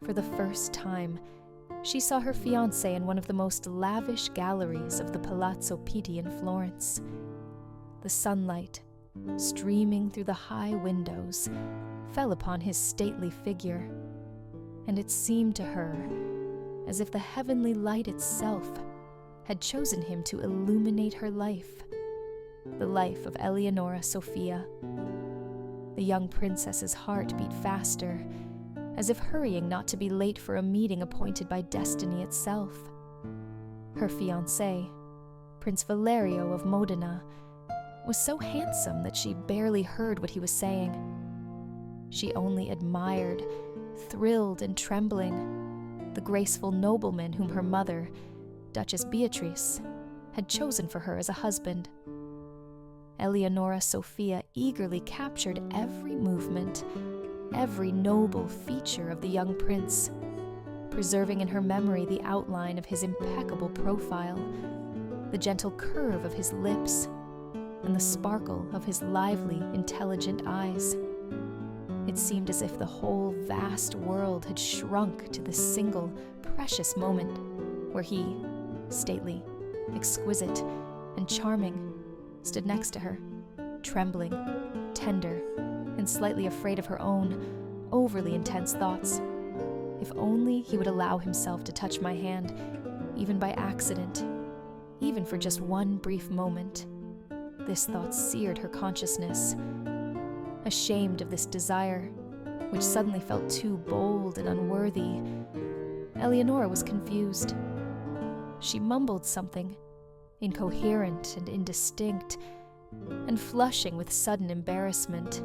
For the first time, she saw her fiancé in one of the most lavish galleries of the Palazzo Pitti in Florence. The sunlight, streaming through the high windows, fell upon his stately figure, and it seemed to her as if the heavenly light itself had chosen him to illuminate her life, the life of Eleonora Sophia. The young princess's heart beat faster, as if hurrying not to be late for a meeting appointed by destiny itself. Her fiancé, Prince Valerio of Modena, was so handsome that she barely heard what he was saying. She only admired, thrilled and trembling, the graceful nobleman whom her mother, Duchess Beatrice, had chosen for her as a husband. Eleonora Sophia eagerly captured every movement, every noble feature of the young prince, preserving in her memory the outline of his impeccable profile, the gentle curve of his lips, and the sparkle of his lively, intelligent eyes. It seemed as if the whole vast world had shrunk to this single, precious moment where he, stately, exquisite, and charming, stood next to her, trembling, tender, and slightly afraid of her own, overly intense thoughts. If only he would allow himself to touch my hand, even by accident, even for just one brief moment. This thought seared her consciousness. Ashamed of this desire, which suddenly felt too bold and unworthy, Eleonora was confused. She mumbled something, incoherent and indistinct, and flushing with sudden embarrassment,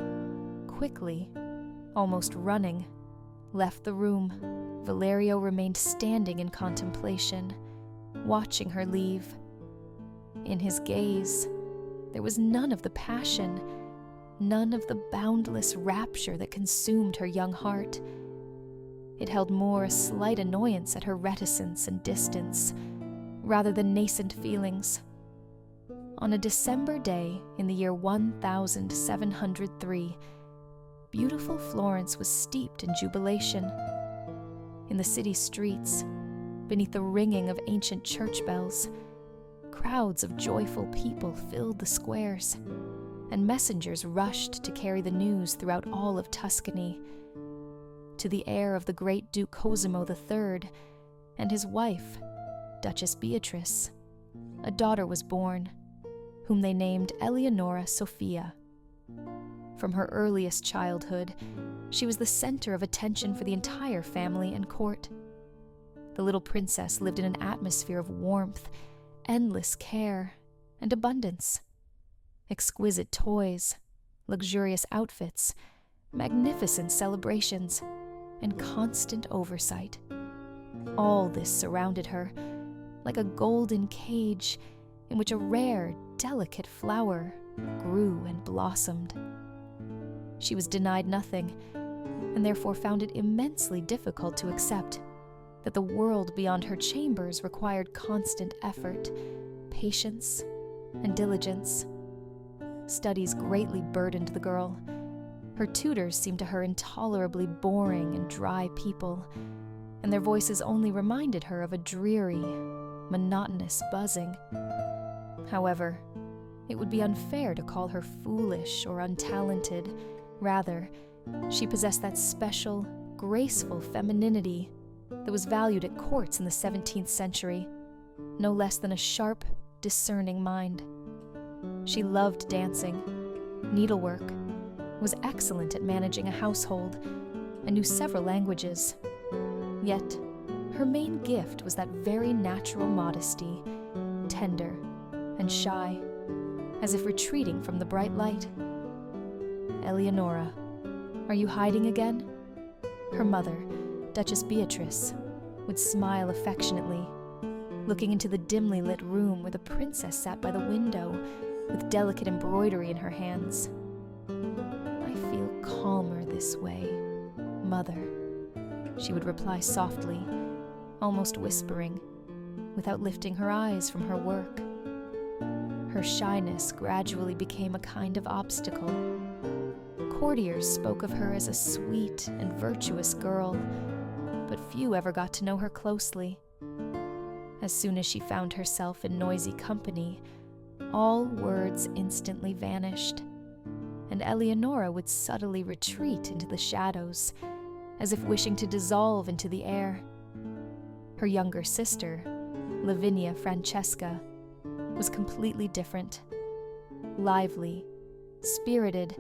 quickly, almost running, left the room. Valerio remained standing in contemplation, watching her leave. In his gaze, there was none of the passion, none of the boundless rapture that consumed her young heart. It held more a slight annoyance at her reticence and distance, rather than nascent feelings. On a December day in the year 1703, beautiful Florence was steeped in jubilation. In the city streets, beneath the ringing of ancient church bells, crowds of joyful people filled the squares, and messengers rushed to carry the news throughout all of Tuscany. To the heir of the great Duke Cosimo III and his wife, Duchess Beatrice, a daughter was born, whom they named Eleonora Sophia. From her earliest childhood, she was the center of attention for the entire family and court. The little princess lived in an atmosphere of warmth, endless care, and abundance. Exquisite toys, luxurious outfits, magnificent celebrations, and constant oversight. All this surrounded her, like a golden cage in which a rare, delicate flower grew and blossomed. She was denied nothing, and therefore found it immensely difficult to accept that the world beyond her chambers required constant effort, patience, and diligence. Studies greatly burdened the girl. Her tutors seemed to her intolerably boring and dry people, and their voices only reminded her of a dreary, monotonous buzzing. However, it would be unfair to call her foolish or untalented. Rather, she possessed that special, graceful femininity that was valued at courts in the 17th century, no less than a sharp, discerning mind. She loved dancing, needlework, was excellent at managing a household, and knew several languages. Yet, her main gift was that very natural modesty, tender and shy, as if retreating from the bright light. "Eleonora, are you hiding again?" Her mother, Duchess Beatrice, would smile affectionately, looking into the dimly lit room where the princess sat by the window with delicate embroidery in her hands. "I feel calmer this way, Mother," she would reply softly, almost whispering, without lifting her eyes from her work. Her shyness gradually became a kind of obstacle. Courtiers spoke of her as a sweet and virtuous girl, but few ever got to know her closely. As soon as she found herself in noisy company, all words instantly vanished, and Eleonora would subtly retreat into the shadows, as if wishing to dissolve into the air. Her younger sister, Lavinia Francesca, was completely different. Lively, spirited,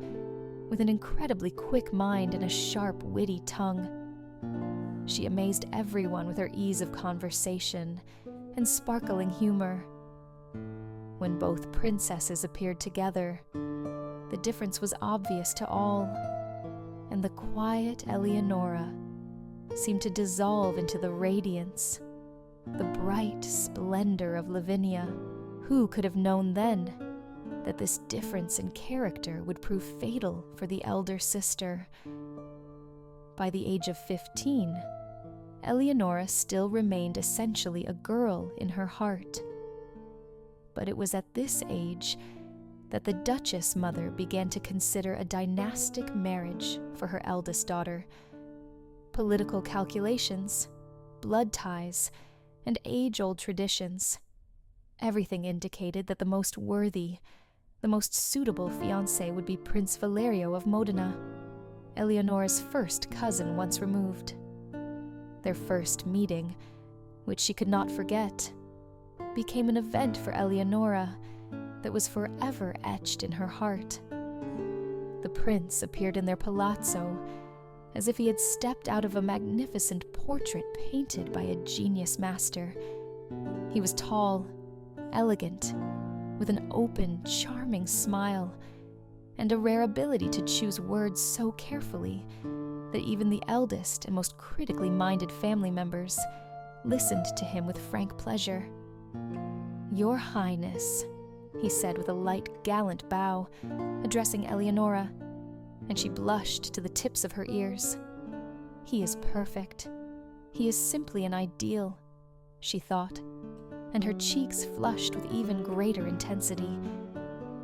with an incredibly quick mind and a sharp, witty tongue. She amazed everyone with her ease of conversation and sparkling humor. When both princesses appeared together, the difference was obvious to all, and the quiet Eleonora seemed to dissolve into the radiance, the bright splendor of Lavinia. Who could have known then that this difference in character would prove fatal for the elder sister? By the age of 15, Eleonora still remained essentially a girl in her heart. But it was at this age that the Duchess mother began to consider a dynastic marriage for her eldest daughter. Political calculations, blood ties, and age-old traditions, everything indicated that the most worthy, the most suitable fiancé would be Prince Valerio of Modena, Eleonora's first cousin once removed. Their first meeting, which she could not forget, became an event for Eleonora that was forever etched in her heart. The prince appeared in their palazzo as if he had stepped out of a magnificent portrait painted by a genius master. He was tall, elegant, with an open, charming smile, and a rare ability to choose words so carefully that even the eldest and most critically minded family members listened to him with frank pleasure. "Your Highness," he said with a light, gallant bow, addressing Eleonora, and she blushed to the tips of her ears. "He is perfect. He is simply an ideal," she thought, and her cheeks flushed with even greater intensity.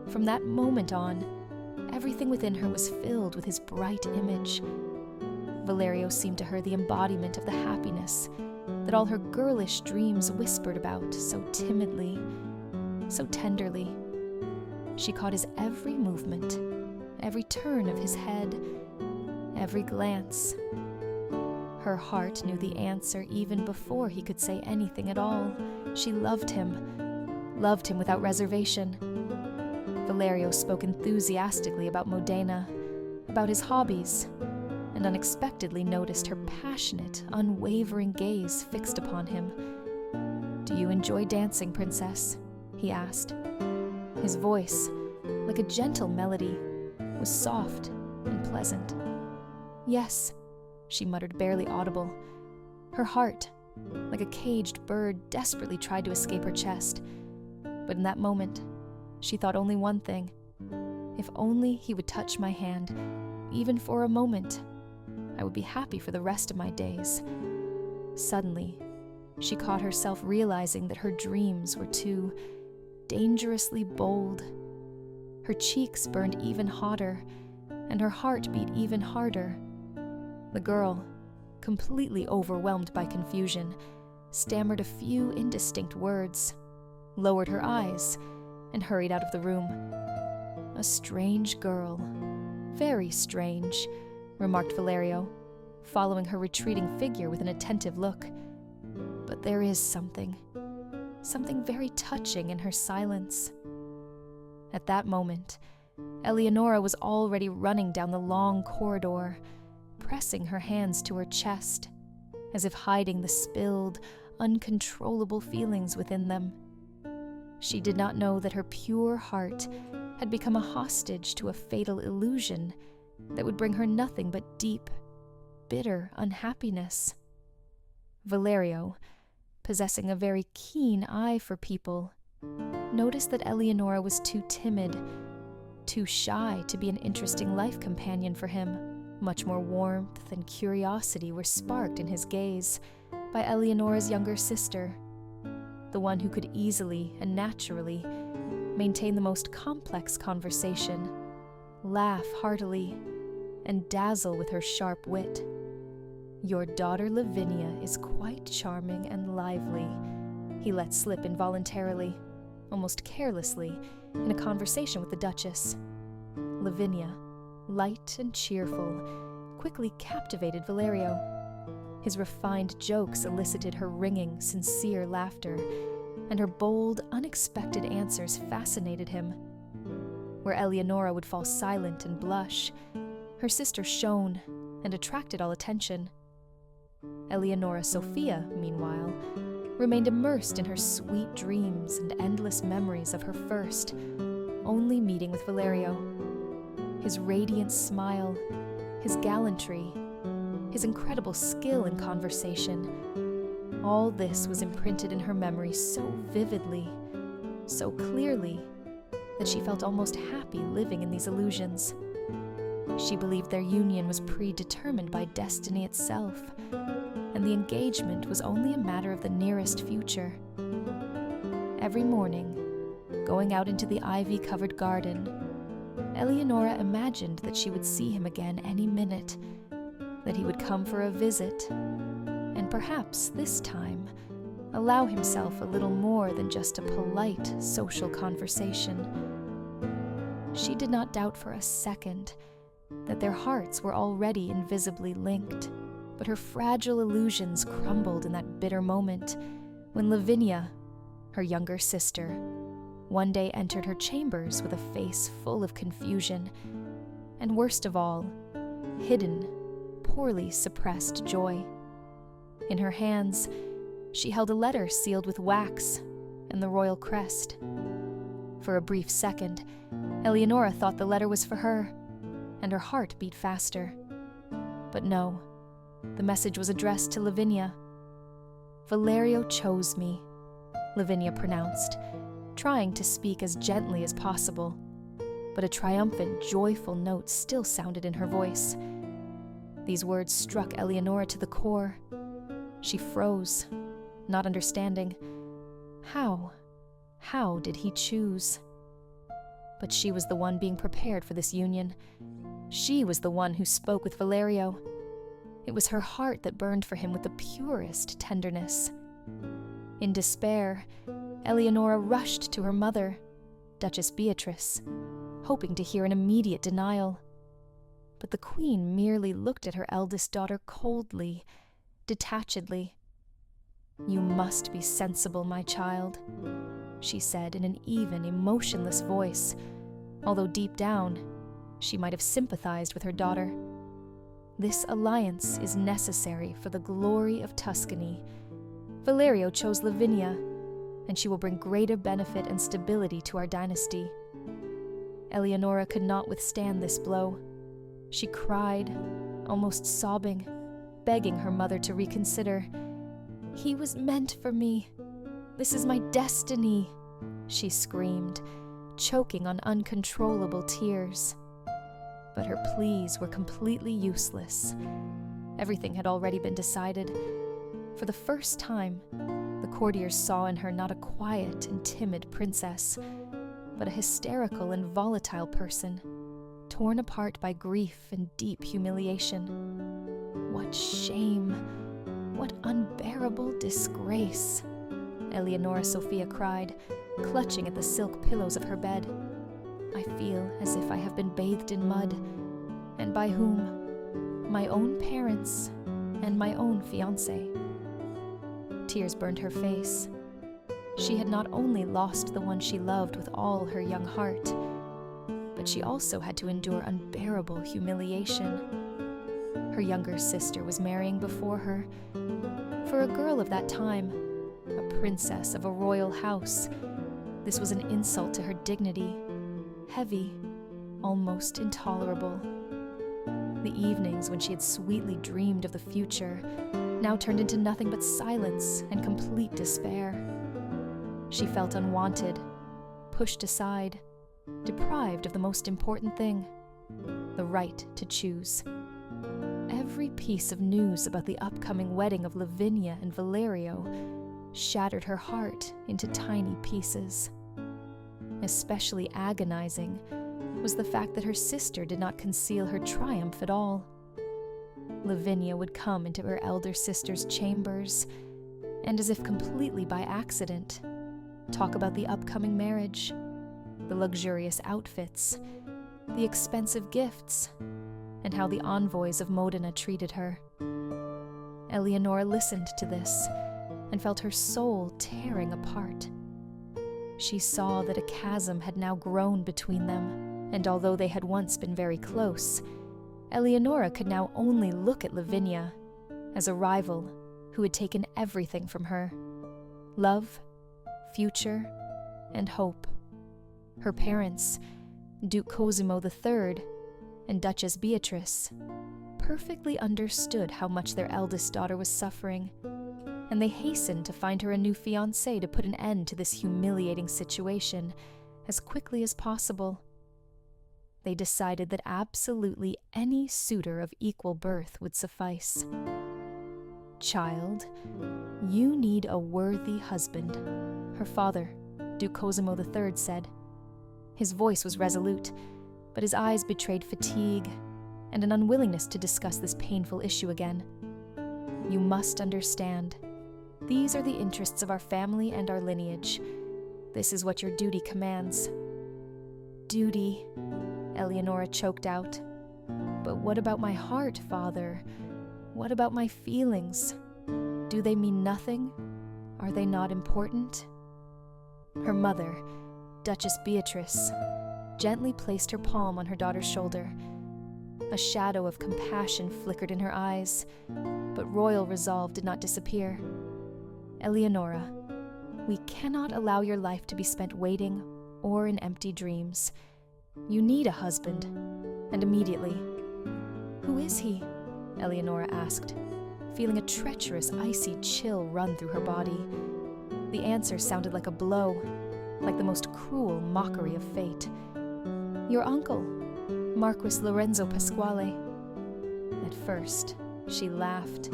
From that moment on, everything within her was filled with his bright image. Valerio seemed to her the embodiment of the happiness that all her girlish dreams whispered about so timidly, so tenderly. She caught his every movement, every turn of his head, every glance. Her heart knew the answer even before he could say anything at all. She loved him without reservation. Valerio spoke enthusiastically about Modena, about his hobbies, and unexpectedly noticed her passionate, unwavering gaze fixed upon him. "Do you enjoy dancing, Princess?" he asked. His voice, like a gentle melody, was soft and pleasant. "Yes," she muttered, barely audible. Her heart, like a caged bird, desperately tried to escape her chest. But in that moment, she thought only one thing. If only he would touch my hand, even for a moment, I would be happy for the rest of my days. Suddenly, she caught herself realizing that her dreams were too dangerously bold. Her cheeks burned even hotter, and her heart beat even harder. The girl, completely overwhelmed by confusion, stammered a few indistinct words, lowered her eyes, and hurried out of the room. "A strange girl, very strange," remarked Valerio, following her retreating figure with an attentive look. "But there is something very touching in her silence." At that moment, Eleonora was already running down the long corridor, pressing her hands to her chest, as if hiding the spilled, uncontrollable feelings within them. She did not know that her pure heart had become a hostage to a fatal illusion that would bring her nothing but deep, bitter unhappiness. Valerio, possessing a very keen eye for people, noticed that Eleonora was too timid, too shy to be an interesting life companion for him. Much more warmth and curiosity were sparked in his gaze by Eleonora's younger sister, the one who could easily and naturally maintain the most complex conversation, laugh heartily, and dazzle with her sharp wit. "Your daughter Lavinia is quite charming and lively," he let slip involuntarily, almost carelessly, in a conversation with the Duchess. Lavinia, light and cheerful, quickly captivated Valerio. His refined jokes elicited her ringing, sincere laughter, and her bold, unexpected answers fascinated him. Where Eleonora would fall silent and blush, her sister shone and attracted all attention. Eleonora Sophia, meanwhile, remained immersed in her sweet dreams and endless memories of her first, only meeting with Valerio. His radiant smile, his gallantry, his incredible skill in conversation, all this was imprinted in her memory so vividly, so clearly, that she felt almost happy living in these illusions. She believed their union was predetermined by destiny itself, and the engagement was only a matter of the nearest future. Every morning, going out into the ivy-covered garden, Eleonora imagined that she would see him again any minute, that he would come for a visit, and perhaps this time allow himself a little more than just a polite social conversation. She did not doubt for a second that their hearts were already invisibly linked, but her fragile illusions crumbled in that bitter moment when Lavinia, her younger sister, one day entered her chambers with a face full of confusion, and worst of all, hidden, poorly suppressed joy. In her hands, she held a letter sealed with wax and the royal crest. For a brief second, Eleonora thought the letter was for her, and her heart beat faster. But no, the message was addressed to Lavinia. "Valerio chose me," Lavinia pronounced, trying to speak as gently as possible, but a triumphant, joyful note still sounded in her voice. These words struck Eleonora to the core. She froze, not understanding. How did he choose? But she was the one being prepared for this union. She was the one who spoke with Valerio. It was her heart that burned for him with the purest tenderness. In despair, Eleonora rushed to her mother, Duchess Beatrice, hoping to hear an immediate denial. But the queen merely looked at her eldest daughter coldly, detachedly. "You must be sensible, my child," she said in an even, emotionless voice, although deep down, she might have sympathized with her daughter. "This alliance is necessary for the glory of Tuscany. Valerio chose Lavinia, and she will bring greater benefit and stability to our dynasty." Eleonora could not withstand this blow. She cried, almost sobbing, begging her mother to reconsider. "He was meant for me. This is my destiny," she screamed, choking on uncontrollable tears. But her pleas were completely useless. Everything had already been decided. For the first time, the courtiers saw in her not a quiet and timid princess, but a hysterical and volatile person, torn apart by grief and deep humiliation. What shame! What unbearable disgrace! Eleonora Sophia cried, clutching at the silk pillows of her bed. "I feel as if I have been bathed in mud. And by whom? My own parents and my own fiancé." Tears burned her face. She had not only lost the one she loved with all her young heart, but she also had to endure unbearable humiliation. Her younger sister was marrying before her. For a girl of that time, a princess of a royal house, this was an insult to her dignity, heavy, almost intolerable. The evenings when she had sweetly dreamed of the future now turned into nothing but silence and complete despair. She felt unwanted, pushed aside, deprived of the most important thing, the right to choose. Every piece of news about the upcoming wedding of Lavinia and Valerio shattered her heart into tiny pieces. Especially agonizing was the fact that her sister did not conceal her triumph at all. Lavinia would come into her elder sister's chambers, and as if completely by accident, talk about the upcoming marriage, the luxurious outfits, the expensive gifts, and how the envoys of Modena treated her. Eleonora listened to this and felt her soul tearing apart. She saw that a chasm had now grown between them, and although they had once been very close, Eleonora could now only look at Lavinia as a rival who had taken everything from her: love, future, and hope. Her parents, Duke Cosimo III and Duchess Beatrice, perfectly understood how much their eldest daughter was suffering, and they hastened to find her a new fiancé to put an end to this humiliating situation as quickly as possible. They decided that absolutely any suitor of equal birth would suffice. "Child, you need a worthy husband," her father, Duke Cosimo III, said. His voice was resolute, but his eyes betrayed fatigue and an unwillingness to discuss this painful issue again. "You must understand. These are the interests of our family and our lineage. This is what your duty commands." "Duty," Eleonora choked out. "But what about my heart, father? What about my feelings? Do they mean nothing? Are they not important?" Her mother, Duchess Beatrice, gently placed her palm on her daughter's shoulder. A shadow of compassion flickered in her eyes, but royal resolve did not disappear. "Eleonora, we cannot allow your life to be spent waiting or in empty dreams. You need a husband, and immediately." "Who is he?" Eleonora asked, feeling a treacherous, icy chill run through her body. The answer sounded like a blow, like the most cruel mockery of fate. "Your uncle, Marquis Lorenzo Pasquale." At first, she laughed,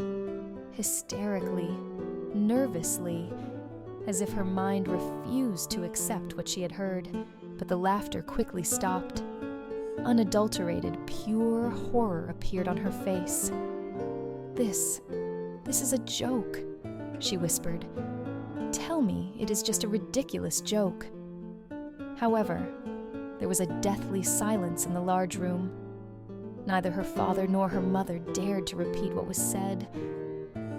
hysterically, nervously, as if her mind refused to accept what she had heard, but the laughter quickly stopped. Unadulterated, pure horror appeared on her face. This is a joke," she whispered. "Tell me it is just a ridiculous joke." However, there was a deathly silence in the large room. Neither her father nor her mother dared to repeat what was said,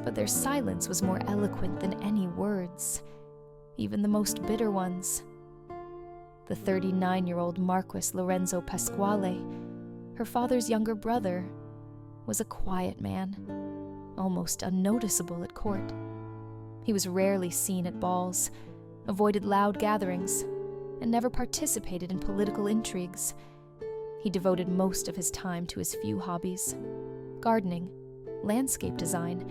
but their silence was more eloquent than any words, even the most bitter ones. The 39-year-old Marquis Lorenzo Pasquale, her father's younger brother, was a quiet man, almost unnoticeable at court. He was rarely seen at balls, avoided loud gatherings, and never participated in political intrigues. He devoted most of his time to his few hobbies: gardening, landscape design,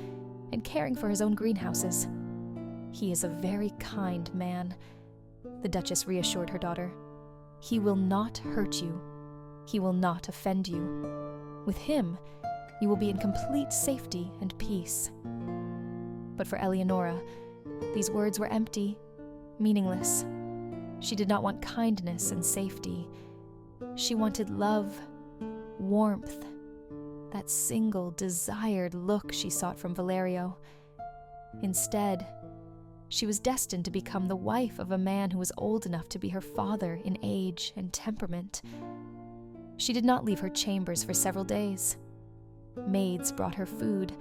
and caring for his own greenhouses. "He is a very kind man," the Duchess reassured her daughter. "He will not hurt you. He will not offend you. With him, you will be in complete safety and peace." But for Eleonora, these words were empty, meaningless. She did not want kindness and safety. She wanted love, warmth, that single desired look she sought from Valerio. Instead, she was destined to become the wife of a man who was old enough to be her father in age and temperament. She did not leave her chambers for several days. Maids brought her food,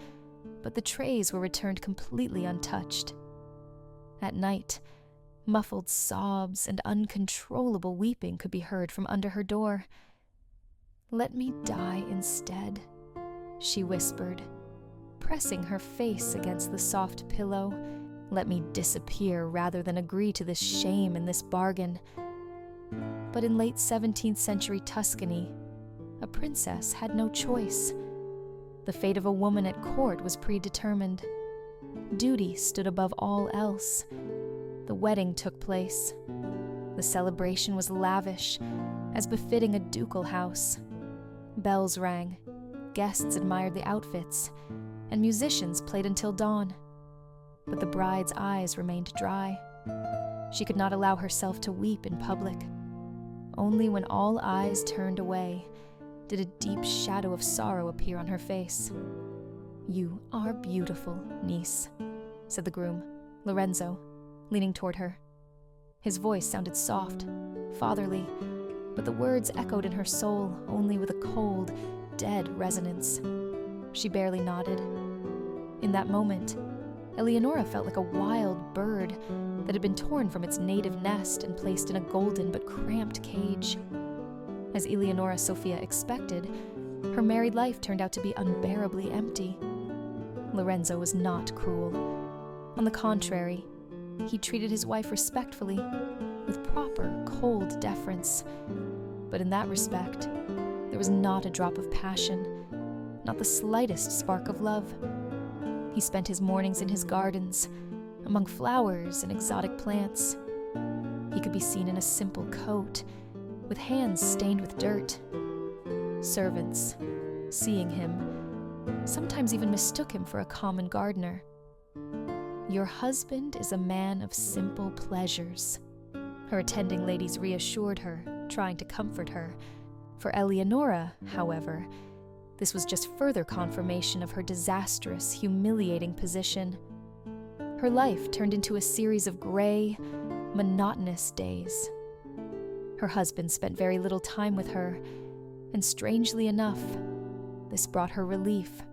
but the trays were returned completely untouched. At night, muffled sobs and uncontrollable weeping could be heard from under her door. "Let me die instead," she whispered, pressing her face against the soft pillow. "Let me disappear rather than agree to this shame and this bargain." But in late 17th century Tuscany, a princess had no choice. The fate of a woman at court was predetermined. Duty stood above all else. The wedding took place. The celebration was lavish, as befitting a ducal house. Bells rang, guests admired the outfits, and musicians played until dawn. But the bride's eyes remained dry. She could not allow herself to weep in public. Only when all eyes turned away, did a deep shadow of sorrow appear on her face. "You are beautiful, niece," said the groom, Lorenzo, leaning toward her. His voice sounded soft, fatherly, but the words echoed in her soul only with a cold, dead resonance. She barely nodded. In that moment, Eleonora felt like a wild bird that had been torn from its native nest and placed in a golden but cramped cage. As Eleonora Sophia expected, her married life turned out to be unbearably empty. Lorenzo was not cruel. On the contrary, he treated his wife respectfully, with proper, cold deference. But in that respect, there was not a drop of passion, not the slightest spark of love. He spent his mornings in his gardens, among flowers and exotic plants. He could be seen in a simple coat, with hands stained with dirt. Servants, seeing him, sometimes even mistook him for a common gardener. "Your husband is a man of simple pleasures," her attending ladies reassured her, trying to comfort her. For Eleonora, however, this was just further confirmation of her disastrous, humiliating position. Her life turned into a series of gray, monotonous days. Her husband spent very little time with her, and strangely enough, this brought her relief.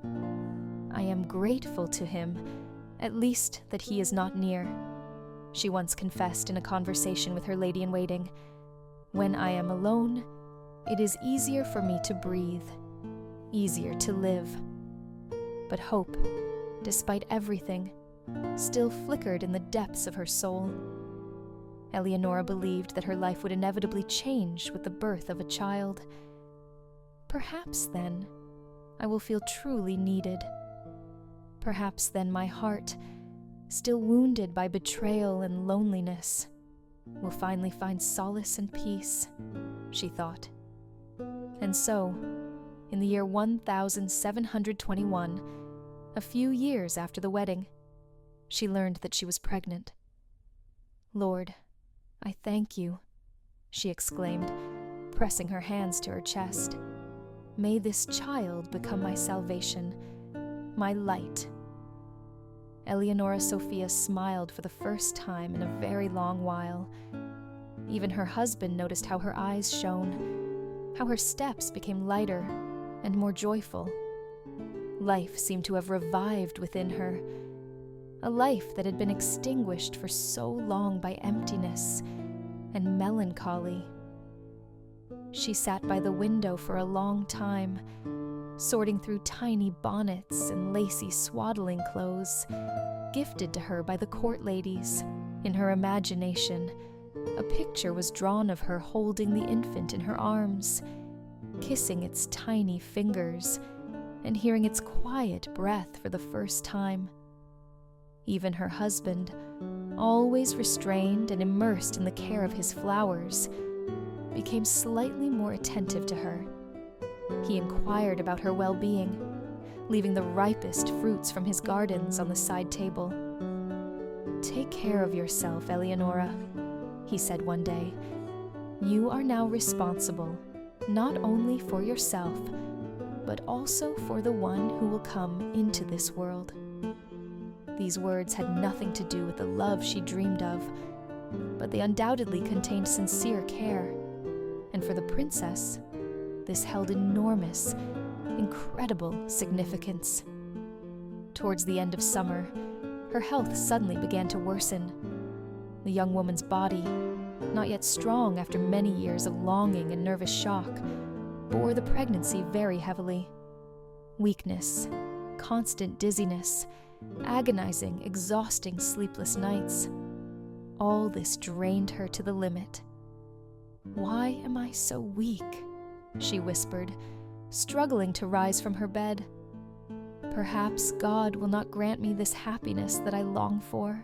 "I am grateful to him, at least that he is not near," she once confessed in a conversation with her lady-in-waiting. "When I am alone, it is easier for me to breathe, easier to live." But hope, despite everything, still flickered in the depths of her soul. Eleonora believed that her life would inevitably change with the birth of a child. "Perhaps then I will feel truly needed. Perhaps then my heart, still wounded by betrayal and loneliness, will finally find solace and peace," she thought. And so, in the year 1721, a few years after the wedding, she learned that she was pregnant. "Lord, I thank you," she exclaimed, pressing her hands to her chest. "May this child become my salvation, my light." Eleonora Sophia smiled for the first time in a very long while. Even her husband noticed how her eyes shone, how her steps became lighter and more joyful. Life seemed to have revived within her, a life that had been extinguished for so long by emptiness and melancholy. She sat by the window for a long time, sorting through tiny bonnets and lacy swaddling clothes, gifted to her by the court ladies. In her imagination, a picture was drawn of her holding the infant in her arms, kissing its tiny fingers, and hearing its quiet breath for the first time. Even her husband, always restrained and immersed in the care of his flowers, became slightly more attentive to her. He inquired about her well-being, leaving the ripest fruits from his gardens on the side table. "Take care of yourself, Eleonora," he said one day. "You are now responsible, not only for yourself, but also for the one who will come into this world." These words had nothing to do with the love she dreamed of, but they undoubtedly contained sincere care, and for the princess, this held enormous, incredible significance. Towards the end of summer, her health suddenly began to worsen. The young woman's body, not yet strong after many years of longing and nervous shock, bore the pregnancy very heavily. Weakness, constant dizziness, agonizing, exhausting sleepless nights. All this drained her to the limit. "Why am I so weak?" she whispered, struggling to rise from her bed. "Perhaps God will not grant me this happiness that I long for."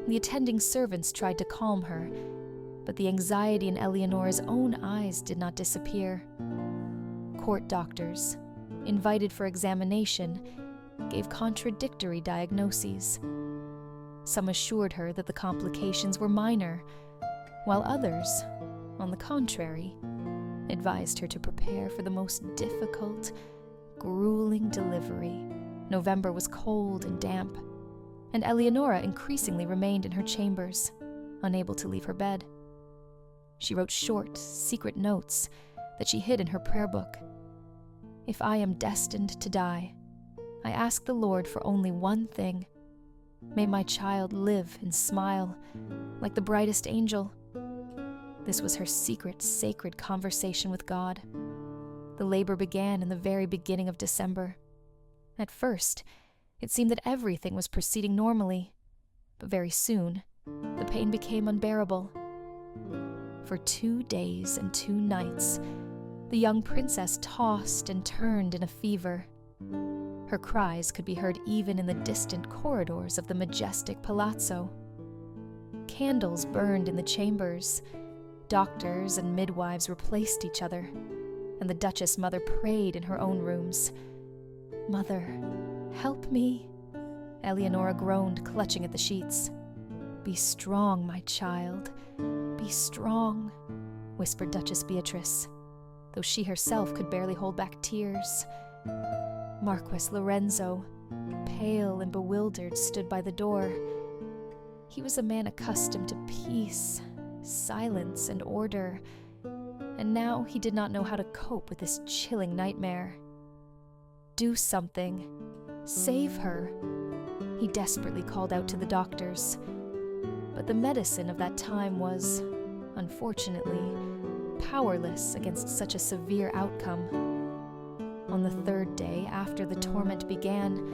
The attending servants tried to calm her, but the anxiety in Eleonora's own eyes did not disappear. Court doctors, invited for examination, gave contradictory diagnoses. Some assured her that the complications were minor, while others, on the contrary, advised her to prepare for the most difficult, grueling delivery. November was cold and damp, and Eleonora increasingly remained in her chambers, unable to leave her bed. She wrote short, secret notes that she hid in her prayer book. If I am destined to die, I ask the Lord for only one thing. May my child live and smile like the brightest angel. This was her secret, sacred conversation with God. The labor began in the very beginning of December. At first, it seemed that everything was proceeding normally, but very soon, the pain became unbearable. For 2 days and 2 nights, the young princess tossed and turned in a fever. Her cries could be heard even in the distant corridors of the majestic palazzo. Candles burned in the chambers. Doctors and midwives replaced each other, and the Duchess Mother prayed in her own rooms. "Mother, help me," Eleonora groaned, clutching at the sheets. "Be strong, my child, be strong," whispered Duchess Beatrice, though she herself could barely hold back tears. Marquis Lorenzo, pale and bewildered, stood by the door. He was a man accustomed to peace, silence, and order, and now he did not know how to cope with this chilling nightmare. "Do something. Save her," he desperately called out to the doctors. But the medicine of that time was, unfortunately, powerless against such a severe outcome. On the 3rd day after the torment began,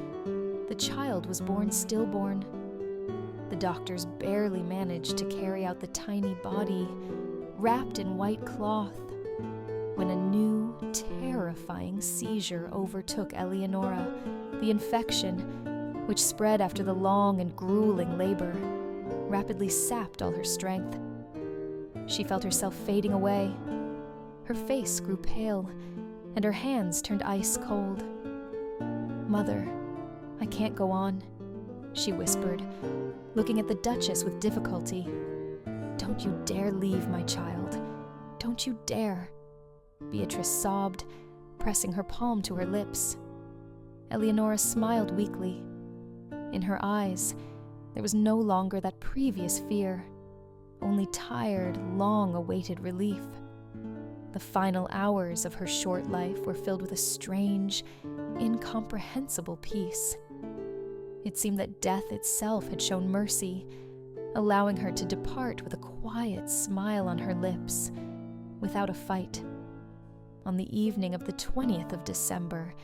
the child was born stillborn. The doctors barely managed to carry out the tiny body, wrapped in white cloth, when a new, terrifying seizure overtook Eleonora. The infection, which spread after the long and grueling labor, rapidly sapped all her strength. She felt herself fading away. Her face grew pale, and her hands turned ice cold. "Mother, I can't go on," she whispered, looking at the Duchess with difficulty. "Don't you dare leave, my child. Don't you dare," Beatrice sobbed, pressing her palm to her lips. Eleonora smiled weakly. In her eyes, there was no longer that previous fear, only tired, long-awaited relief. The final hours of her short life were filled with a strange, incomprehensible peace. It seemed that death itself had shown mercy, allowing her to depart with a quiet smile on her lips, without a fight. On the evening of the 20th of December,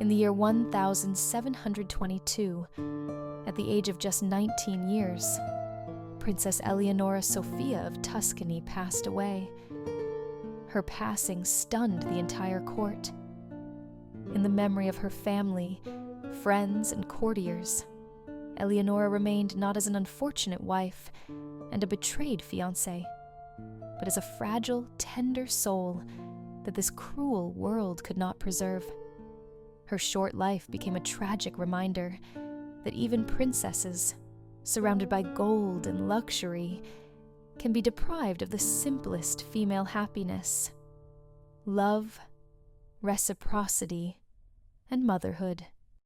in the year 1722, at the age of just 19 years, Princess Eleonora Sophia of Tuscany passed away. Her passing stunned the entire court. In the memory of her family, friends, and courtiers, Eleonora remained not as an unfortunate wife and a betrayed fiancée, but as a fragile, tender soul that this cruel world could not preserve. Her short life became a tragic reminder that even princesses, surrounded by gold and luxury, can be deprived of the simplest female happiness: love, reciprocity, and motherhood.